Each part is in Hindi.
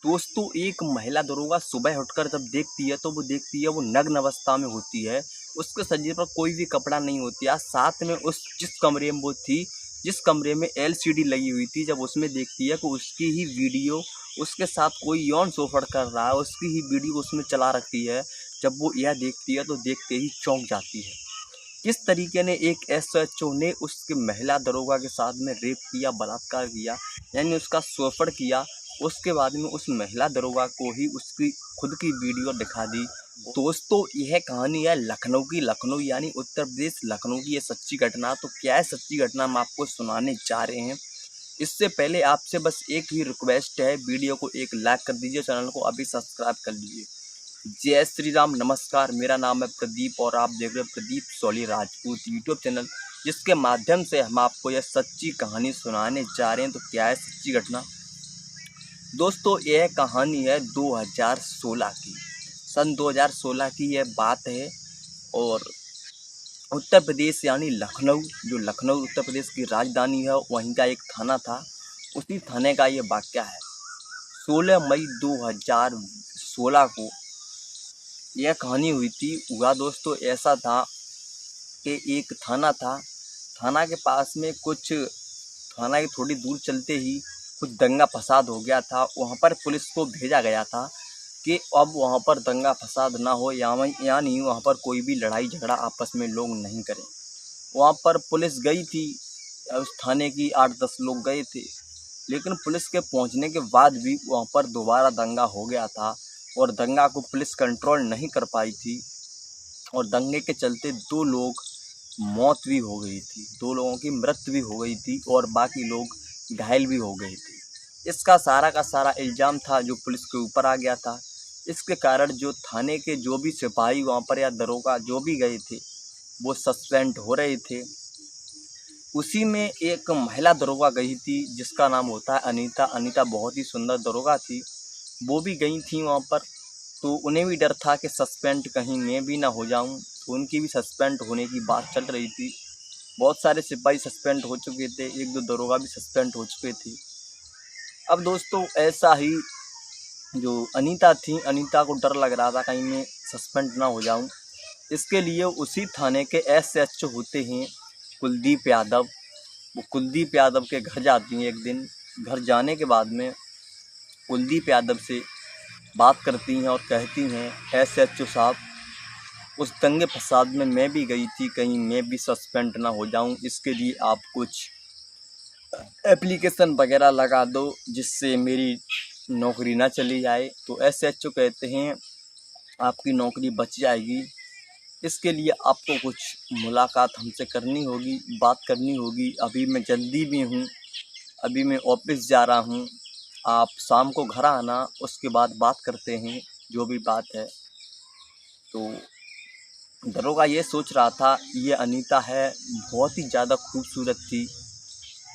दोस्तों एक महिला दरोगा सुबह उठकर जब देखती है तो वो देखती है वो नग्न अवस्था में होती है। उसके शरीर पर कोई भी कपड़ा नहीं होता। साथ में उस जिस कमरे में वो थी, जिस कमरे में एलसीडी लगी हुई थी, जब उसमें देखती है कि उसकी ही वीडियो उसके साथ कोई यौन शोषण कर रहा है, उसकी ही वीडियो उसमें चला रखी है। जब वो यह देखती है तो देखते ही चौंक जाती है। किस तरीके ने एक एसएचओ ने उसके महिला दरोगा के साथ में रेप किया, बलात्कार किया, यानी उसका शोषण किया। उसके बाद में उस महिला दरोगा को ही उसकी खुद की वीडियो दिखा दी। दोस्तों यह कहानी है लखनऊ की, लखनऊ यानी उत्तर प्रदेश, लखनऊ की। ये सच्ची घटना। तो क्या है सच्ची घटना, हम आपको सुनाने जा रहे हैं। इससे पहले आपसे बस एक ही रिक्वेस्ट है, वीडियो को एक लाइक कर दीजिए, चैनल को अभी सब्सक्राइब कर लीजिए। जय श्री राम, नमस्कार। मेरा नाम है प्रदीप और आप देख रहे हैं प्रदीप सोली राजपूत यूट्यूब चैनल, जिसके माध्यम से हम आपको यह सच्ची कहानी सुनाने जा रहे हैं। तो क्या है सच्ची घटना दोस्तों, यह कहानी है 2016 की। सन 2016 की यह बात है और उत्तर प्रदेश यानी लखनऊ, जो लखनऊ उत्तर प्रदेश की राजधानी है, वहीं का एक थाना था। उसी थाने का ये वाक़या है। 16 मई 2016 को यह कहानी हुई थी। हुआ दोस्तों ऐसा था कि एक थाना था। थाना के पास में थाना की थोड़ी दूर चलते ही कुछ दंगा फसाद हो गया था। वहाँ पर पुलिस को भेजा गया था कि अब वहाँ पर दंगा फसाद ना हो, यानी वहाँ पर कोई भी लड़ाई झगड़ा आपस में लोग नहीं करें। वहाँ पर पुलिस गई थी, उस थाने की 8-10 लोग गए थे, लेकिन पुलिस के पहुँचने के बाद भी वहाँ पर दोबारा दंगा हो गया था और दंगा को पुलिस कंट्रोल नहीं कर पाई थी और दंगे के चलते 2 लोग मौत भी हो गई थी, 2 लोगों की मृत्यु भी हो गई थी और बाकी लोग घायल भी हो गए थे। इसका सारा का सारा इल्ज़ाम था जो पुलिस के ऊपर आ गया था। इसके कारण जो थाने के जो भी सिपाही वहाँ पर या दरोगा जो भी गए थे, वो सस्पेंड हो रहे थे। उसी में एक महिला दरोगा गई थी जिसका नाम होता है अनीता। अनीता बहुत ही सुंदर दरोगा थी। वो भी गई थी वहाँ पर, तो उन्हें भी डर था कि सस्पेंड कहीं मैं भी ना हो जाऊँ, तो उनकी भी सस्पेंड होने की बात चल रही थी। बहुत सारे सिपाही सस्पेंड हो चुके थे, 1-2 दरोगा भी सस्पेंड हो चुके थे। अब दोस्तों ऐसा ही जो अनीता थी, अनीता को डर लग रहा था कहीं मैं सस्पेंड ना हो जाऊँ। इसके लिए उसी थाने के एसएचओ होते हैं कुलदीप यादव, वो कुलदीप यादव के घर जाती हैं एक दिन। घर जाने के बाद में कुलदीप यादव से बात करती हैं और कहती हैं, एसएचओ साहब, उस दंगे फसाद में मैं भी गई थी, कहीं मैं भी सस्पेंड ना हो जाऊं, इसके लिए आप कुछ एप्लीकेशन वगैरह लगा दो जिससे मेरी नौकरी ना चली जाए। तो एसएचओ कहते हैं आपकी नौकरी बच जाएगी, इसके लिए आपको कुछ मुलाकात हमसे करनी होगी, बात करनी होगी। अभी मैं जल्दी में हूँ, अभी मैं ऑफिस जा रहा हूँ, आप शाम को घर आना, उसके बाद बात करते हैं जो भी बात है। तो दरोगा ये सोच रहा था, ये अनीता है बहुत ही ज़्यादा खूबसूरत थी,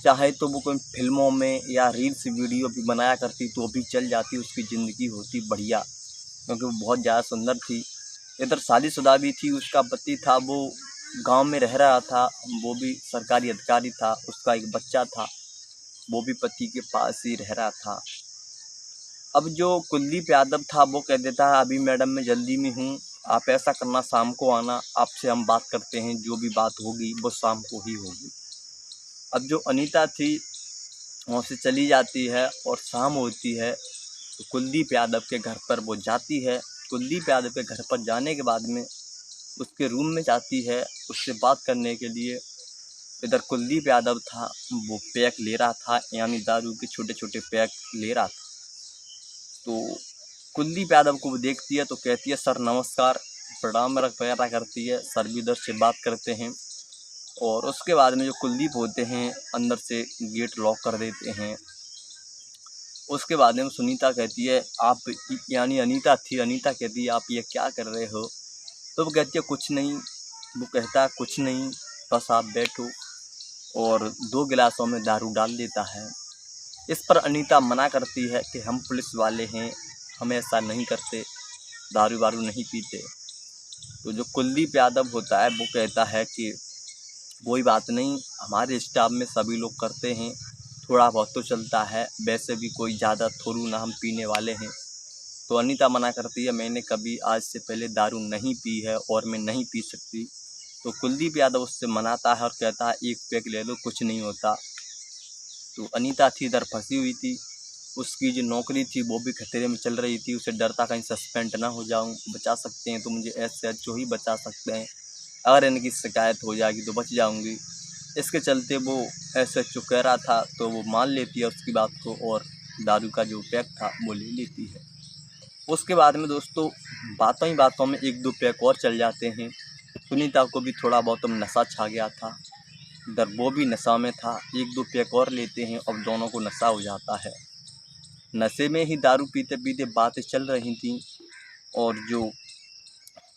चाहे तो वो कोई फिल्मों में या रील्स वीडियो भी बनाया करती तो भी चल जाती, उसकी ज़िंदगी होती बढ़िया, क्योंकि वो बहुत ज़्यादा सुंदर थी। इधर शादीशुदा भी थी, उसका पति था वो गांव में रह रहा था, वो भी सरकारी अधिकारी था, उसका एक बच्चा था, वो भी पति के पास ही रह रहा था। अब जो कुलदीप यादव था वो कह देता है, अभी मैडम मैं जल्दी में हूँ, आप ऐसा करना शाम को आना, आपसे हम बात करते हैं, जो भी बात होगी वो शाम को ही होगी। अब जो अनीता थी वहाँ से चली जाती है और शाम होती है तो कुलदीप यादव के घर पर वो जाती है। कुलदीप यादव के घर पर जाने के बाद में उसके रूम में जाती है उससे बात करने के लिए। इधर कुलदीप यादव था वो पैक ले रहा था, यानी दारू के छोटे छोटे पैक ले रहा था। तो कुलदीप यादव को वो देखती है तो कहती है, सर नमस्कार, प्रणाम वगैरह करती है। सर भी इधर से बात करते हैं और उसके बाद में जो कुलदीप होते हैं अंदर से गेट लॉक कर देते हैं। उसके बाद में सुनीता कहती है, आप, यानी अनीता थी, अनीता कहती है आप ये क्या कर रहे हो? तो वो कहती है कुछ नहीं। वो कहता है कुछ नहीं, बस आप बैठो, और 2 गिलासों में दारू डाल देता है। इस पर अनीता मना करती है कि हम पुलिस वाले हैं, हम ऐसा नहीं करते, दारू वारू नहीं पीते। तो जो कुलदीप यादव होता है वो कहता है कि कोई बात नहीं, हमारे स्टाफ में सभी लोग करते हैं, थोड़ा बहुत तो चलता है, वैसे भी कोई ज़्यादा थोड़ू ना हम पीने वाले हैं। तो अनीता मना करती है मैंने कभी आज से पहले दारू नहीं पी है और मैं नहीं पी सकती। तो कुलदीप यादव उससे मनाता है और कहता है 1 पैक ले लो, कुछ नहीं होता। तो अनीता थी इधर फंसी हुई थी, उसकी जो नौकरी थी वो भी खतरे में चल रही थी। उसे डर था कहीं सस्पेंड ना हो जाऊं, बचा सकते हैं तो मुझे एसएचओ ही बचा सकते हैं, अगर इनकी शिकायत हो जाएगी तो बच जाऊंगी। इसके चलते वो एसएचओ कह रहा था तो वो मान लेती है उसकी बात को और दारू का जो पैक था वो ले लेती है। उसके बाद में दोस्तों बातों ही बातों में 1-2 पैक और चल जाते हैं। सुनीता को भी थोड़ा बहुत नशा छा गया था, इधर वो भी नशा में था। 1-2 पैक और लेते हैं और दोनों को नशा हो जाता है। नशे में ही दारू पीते पीते बातें चल रही थी और जो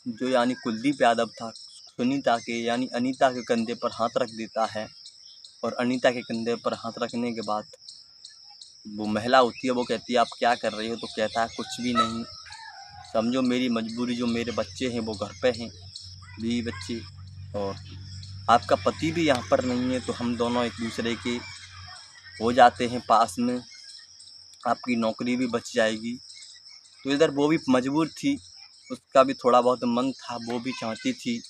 जो यानी कुलदीप यादव था सुनीता के यानी अनीता के कंधे पर हाथ रख देता है और अनीता के कंधे पर हाथ रखने के बाद वो महिला होती है, वो कहती है आप क्या कर रही हो? तो कहता है कुछ भी नहीं, समझो मेरी मजबूरी, जो मेरे बच्चे हैं वो घर पे हैं, बीवी बच्चे, और आपका पति भी यहाँ पर नहीं है, तो हम दोनों एक दूसरे के हो जाते हैं पास में, आपकी नौकरी भी बच जाएगी। तो इधर वो भी मजबूर थी, उसका भी थोड़ा बहुत मन था, वो भी चाहती थी,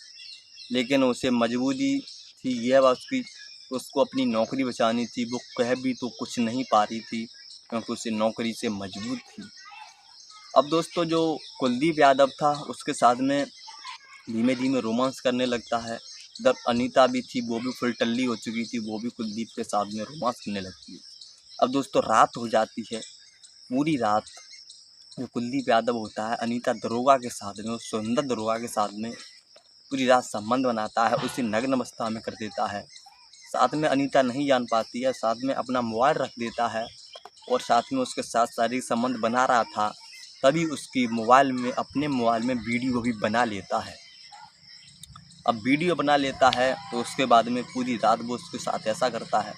लेकिन उसे मजबूरी थी यह बात उसकी, उसको अपनी नौकरी बचानी थी। वो कह भी तो कुछ नहीं पा रही थी क्योंकि उसे नौकरी से मजबूर थी। अब दोस्तों जो कुलदीप यादव था उसके साथ में धीमे धीमे रोमांस करने लगता है। जब अनीता भी थी वो भी फुल टल्ली हो चुकी थी, वो भी कुलदीप के साथ में रोमांस करने लगती है। अब दोस्तों रात हो जाती है, पूरी रात जो कुलदीप यादव होता है अनीता दरोगा के साथ में, उस सुंदर दरोगा के साथ में पूरी रात संबंध बनाता है, उसे नग्न अवस्था में कर देता है। साथ में अनीता नहीं जान पाती है, साथ में अपना मोबाइल रख देता है और साथ में उसके साथ शारीरिक संबंध बना रहा था, तभी उसकी मोबाइल में, अपने मोबाइल में वीडियो भी बना लेता है। अब वीडियो बना लेता है तो उसके बाद में पूरी रात वो उसके साथ ऐसा करता है।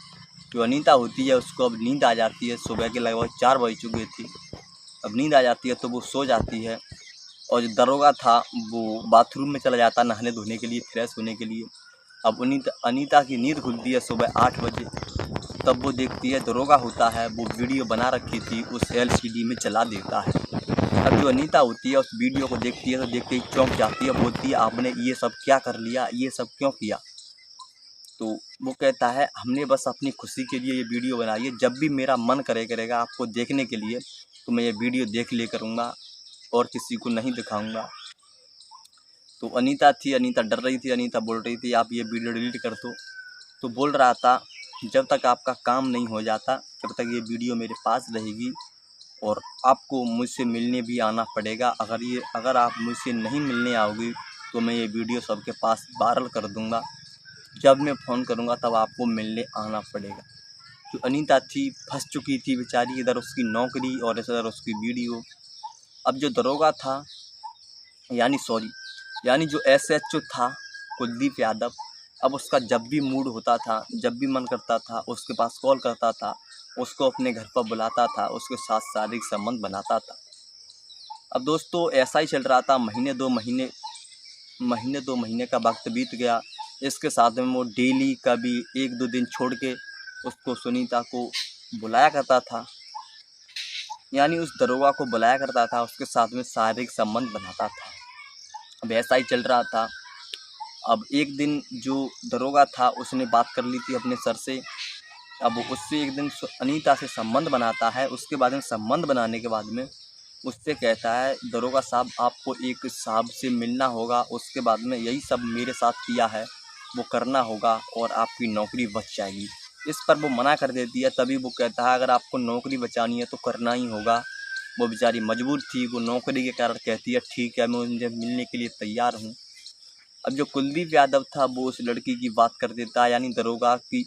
जो अनीता होती है उसको अब नींद आ जाती है, सुबह के लगभग 4 बज चुकी थी। अब नींद आ जाती है तो वो सो जाती है और जो दरोगा था वो बाथरूम में चला जाता है नहाने धोने के लिए, फ्रेश होने के लिए। अब अनीता की नींद खुलती है सुबह 8 बजे, तब वो देखती है दरोगा होता है वो वीडियो बना रखी थी उस एलसीडी में चला देता है। अब जो अनीता होती है उस वीडियो को देखती है तो देखते ही चौंक जाती है, बोलती है आपने ये सब क्या कर लिया, ये सब क्यों किया? तो वो कहता है हमने बस अपनी खुशी के लिए ये वीडियो बनाई है, जब भी मेरा मन करेगा आपको देखने के लिए तो मैं ये वीडियो देख ले करूँगा और किसी को नहीं दिखाऊँगा। तो अनीता थी, अनीता डर रही थी, अनीता बोल रही थी आप ये वीडियो डिलीट कर दो। तो बोल रहा था जब तक आपका काम नहीं हो जाता तब तक ये वीडियो मेरे पास रहेगी और आपको मुझसे मिलने भी आना पड़ेगा। अगर आप मुझसे नहीं मिलने आओगी तो मैं ये वीडियो सबके पास वायरल कर दूंगा, जब मैं फ़ोन करूंगा तब आपको मिलने आना पड़ेगा। जो अनीता थी फंस चुकी थी बेचारी, इधर उसकी नौकरी और इधर उसकी वीडियो। अब जो दरोगा था यानी जो एसएचओ था कुलदीप यादव, अब उसका जब भी मूड होता था, जब भी मन करता था उसके पास कॉल करता था, उसको अपने घर पर बुलाता था, उसके साथ शारीरिक संबंध बनाता था। अब दोस्तों ऐसा ही चल रहा था, महीने 2 महीने का वक्त बीत गया। इसके साथ में वो डेली कभी 1-2 दिन छोड़ के उसको सुनीता को बुलाया करता था, यानी उस दरोगा को बुलाया करता था, उसके साथ में शारीरिक संबंध बनाता था। अब ऐसा ही चल रहा था। अब एक दिन जो दरोगा था उसने बात कर ली थी अपने सर से। अब उससे एक दिन अनीता से संबंध बनाता है, उसके बाद में संबंध बनाने के बाद में उससे कहता है दरोगा साहब आपको एक साहब से मिलना होगा, उसके बाद में यही सब मेरे साथ किया है वो करना होगा और आपकी नौकरी बच जाएगी। इस पर वो मना कर देती है, तभी वो कहता है अगर आपको नौकरी बचानी है तो करना ही होगा। वो बेचारी मजबूर थी, वो नौकरी के कारण कहती है ठीक है मैं उनसे मिलने के लिए तैयार हूँ। अब जो कुलदीप यादव था वो उस लड़की की बात कर देता है, यानी दरोगा की,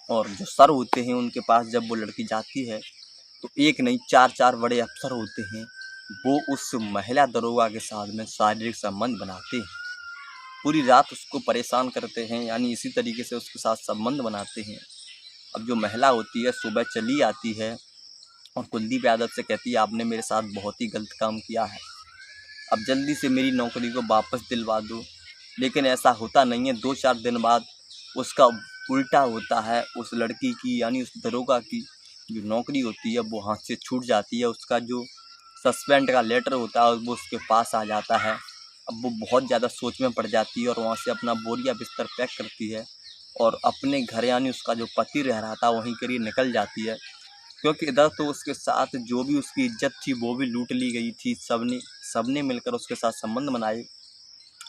और जो सर होते हैं उनके पास जब वो लड़की जाती है तो एक नहीं 4-4 बड़े अफसर होते हैं, वो उस महिला दरोगा के साथ में शारीरिक संबंध बनाते हैं, पूरी रात उसको परेशान करते हैं, यानी इसी तरीके से उसके साथ संबंध बनाते हैं। अब जो महिला होती है सुबह चली आती है और कुलदीप यादव से कहती है आपने मेरे साथ बहुत ही गलत काम किया है, अब जल्दी से मेरी नौकरी को वापस दिलवा दो। लेकिन ऐसा होता नहीं है, 2-4 दिन बाद उसका उल्टा होता है उस लड़की की यानी उस दरोगा की जो नौकरी होती है वो हाथ से छूट जाती है। उसका जो सस्पेंड का लेटर होता है वो उसके पास आ जाता है। अब वो बहुत ज़्यादा सोच में पड़ जाती है और वहाँ से अपना बोरिया बिस्तर पैक करती है और अपने घर यानी उसका जो पति रह रहा था वहीं के लिए निकल जाती है, क्योंकि इधर तो उसके साथ जो भी उसकी इज्जत थी वो भी लूट ली गई थी। सबने मिलकर उसके साथ संबंध बनाए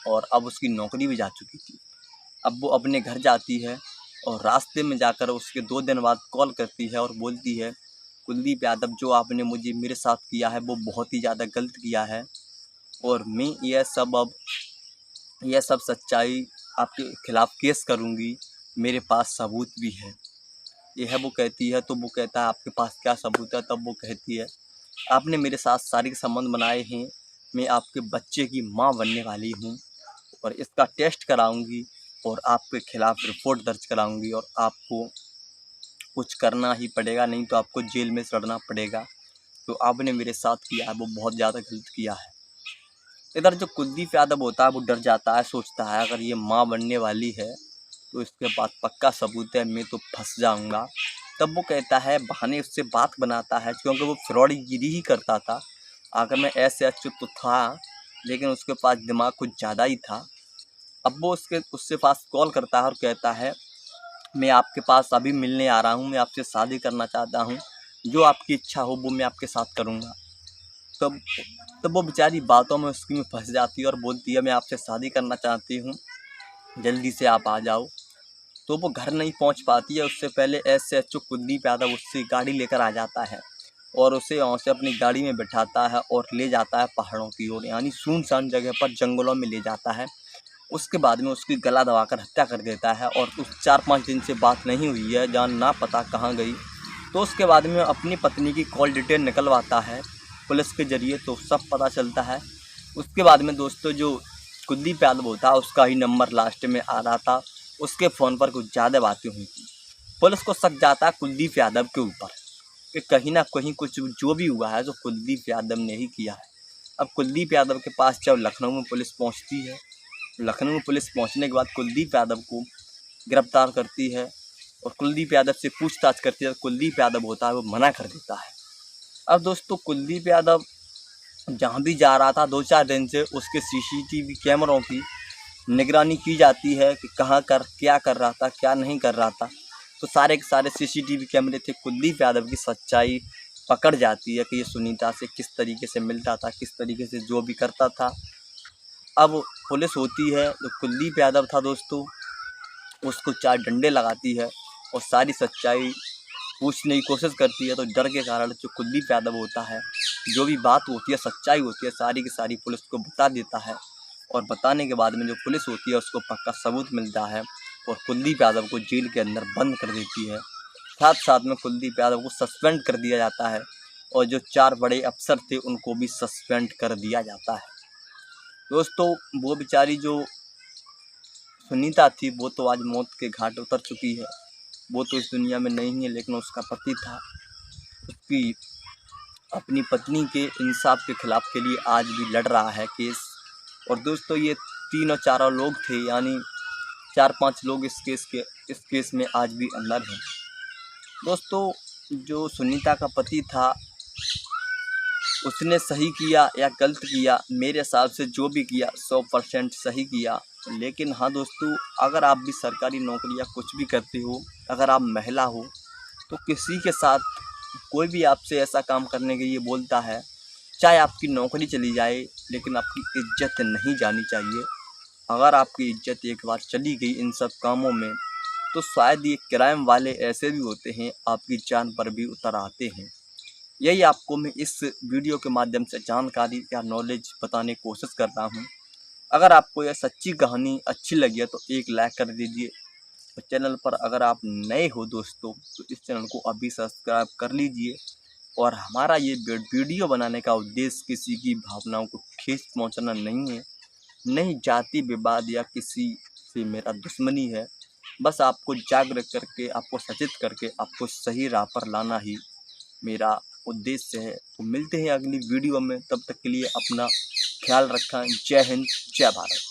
और अब उसकी नौकरी भी जा चुकी थी। अब वो अपने घर जाती है और रास्ते में जाकर उसके 2 दिन बाद कॉल करती है और बोलती है, कुलदीप यादव, जो आपने मुझे मेरे साथ किया है वो बहुत ही ज़्यादा गलत किया है और मैं यह सब सच्चाई आपके खिलाफ़ केस करूँगी, मेरे पास सबूत भी है। यह वो कहती है तो वो कहता है, आपके पास क्या सबूत है? तब वो कहती है, आपने मेरे साथ शारीरिक संबंध बनाए हैं, मैं आपके बच्चे की माँ बनने वाली हूँ और इसका टेस्ट कराऊंगी और आपके खिलाफ़ रिपोर्ट दर्ज कराऊंगी और आपको कुछ करना ही पड़ेगा, नहीं तो आपको जेल में सड़ना पड़ेगा। तो आपने मेरे साथ किया है वो बहुत ज़्यादा गलत किया है। इधर जो कुलदीप यादव होता है वो डर जाता है, सोचता है अगर ये माँ बनने वाली है तो इसके पास पक्का सबूत है, मैं तो फंस जाऊंगा। तब वो कहता है, बहाने उससे बात बनाता है, क्योंकि वो फ्रॉडगिरी ही करता था। अगर मैं ऐसे तो था लेकिन उसके पास दिमाग कुछ ज़्यादा ही था। अब वो उससे पास कॉल करता है और कहता है, मैं आपके पास अभी मिलने आ रहा हूँ, मैं आपसे शादी करना चाहता हूँ, जो आपकी इच्छा हो वो मैं आपके साथ करूँगा। तब तब वो बेचारी बातों में उसकी में फंस जाती है और बोलती है, मैं आपसे शादी करना चाहती हूँ, जल्दी से आप आ जाओ। तो वो घर नहीं पहुँच पाती है, उससे पहले SHO कुलदीप यादव उससे गाड़ी लेकर आ जाता है और उसे वहाँ से अपनी गाड़ी में बिठाता है और ले जाता है पहाड़ों की ओर, यानी सुनसान जगह पर, जंगलों में ले जाता है। उसके बाद में उसकी गला दबाकर हत्या कर देता है और उस 4-5 दिन से बात नहीं हुई है, जान ना पता कहाँ गई। तो उसके बाद में अपनी पत्नी की कॉल डिटेल निकलवाता है पुलिस के ज़रिए, तो सब पता चलता है। उसके बाद में दोस्तों जो कुलदीप यादव होता है उसका ही नंबर लास्ट में आ रहा था, उसके फ़ोन पर कुछ ज़्यादा बातें हुई थी। पुलिस को शक जाता है कुलदीप यादव के ऊपर कि कहीं ना कहीं कुछ जो भी हुआ है जो कुलदीप यादव ने ही किया है। अब कुलदीप यादव के पास जब लखनऊ में पुलिस पहुंचती है, लखनऊ में पुलिस पहुंचने के बाद कुलदीप यादव को गिरफ्तार करती है और कुलदीप यादव से पूछताछ करती है। कुलदीप यादव होता है वो मना कर देता है। अब दोस्तों कुलदीप यादव जहाँ भी जा रहा था 2-4 दिन से उसके CCTV कैमरों की निगरानी की जाती है कि क्या कर रहा था, क्या नहीं कर रहा था। तो सारे के सारे CCTV कैमरे थे, कुलदीप यादव की सच्चाई पकड़ जाती है कि ये सुनीता से किस तरीके से मिलता था, किस तरीके से जो भी करता था। अब पुलिस होती है, जो कुलदीप यादव था दोस्तों, उसको 4 डंडे लगाती है और सारी सच्चाई पूछने की कोशिश करती है। तो डर के कारण जो कुलदीप यादव होता है, जो भी बात होती है, सच्चाई होती है, सारी की सारी पुलिस को बता देता है और बताने के बाद में जो पुलिस होती है उसको पक्का सबूत मिलता है और कुलदीप यादव को जेल के अंदर बंद कर देती है। साथ साथ में कुलदीप यादव को सस्पेंड कर दिया जाता है और जो 4 बड़े अफसर थे उनको भी सस्पेंड कर दिया जाता है। दोस्तों वो बेचारी जो सुनीता थी वो तो आज मौत के घाट उतर चुकी है, वो तो इस दुनिया में नहीं है, लेकिन उसका पति था, उसकी अपनी पत्नी के इंसाफ के खिलाफ के लिए आज भी लड़ रहा है केस। और दोस्तों ये 3 और 4 लोग थे, यानी 4-5 लोग इस केस में आज भी अंदर हैं। दोस्तों जो सुनीता का पति था उसने सही किया या गलत किया, मेरे हिसाब से जो भी किया 100% सही किया। लेकिन हाँ दोस्तों, अगर आप भी सरकारी नौकरी या कुछ भी करते हो, अगर आप महिला हो, तो किसी के साथ कोई भी आपसे ऐसा काम करने के लिए बोलता है, चाहे आपकी नौकरी चली जाए लेकिन आपकी इज्जत नहीं जानी चाहिए। अगर आपकी इज्जत एक बार चली गई इन सब कामों में, तो शायद ये क्राइम वाले ऐसे भी होते हैं, आपकी जान पर भी उतर आते हैं। यही आपको मैं इस वीडियो के माध्यम से जानकारी या नॉलेज बताने की कोशिश कर रहा हूँ। अगर आपको यह सच्ची कहानी अच्छी लगी है तो एक लाइक कर दीजिए और चैनल पर अगर आप नए हो दोस्तों तो इस चैनल को अभी सब्सक्राइब कर लीजिए। और हमारा ये वीडियो बनाने का उद्देश्य किसी की भावनाओं को ठेस पहुँचाना नहीं है, नहीं जाति विवाद या किसी से मेरा दुश्मनी है, बस आपको जागरूक करके, आपको सचेत करके, आपको सही राह पर लाना ही मेरा उद्देश्य है। तो मिलते हैं अगली वीडियो में, तब तक के लिए अपना ख्याल रखें। जय हिंद, जय भारत।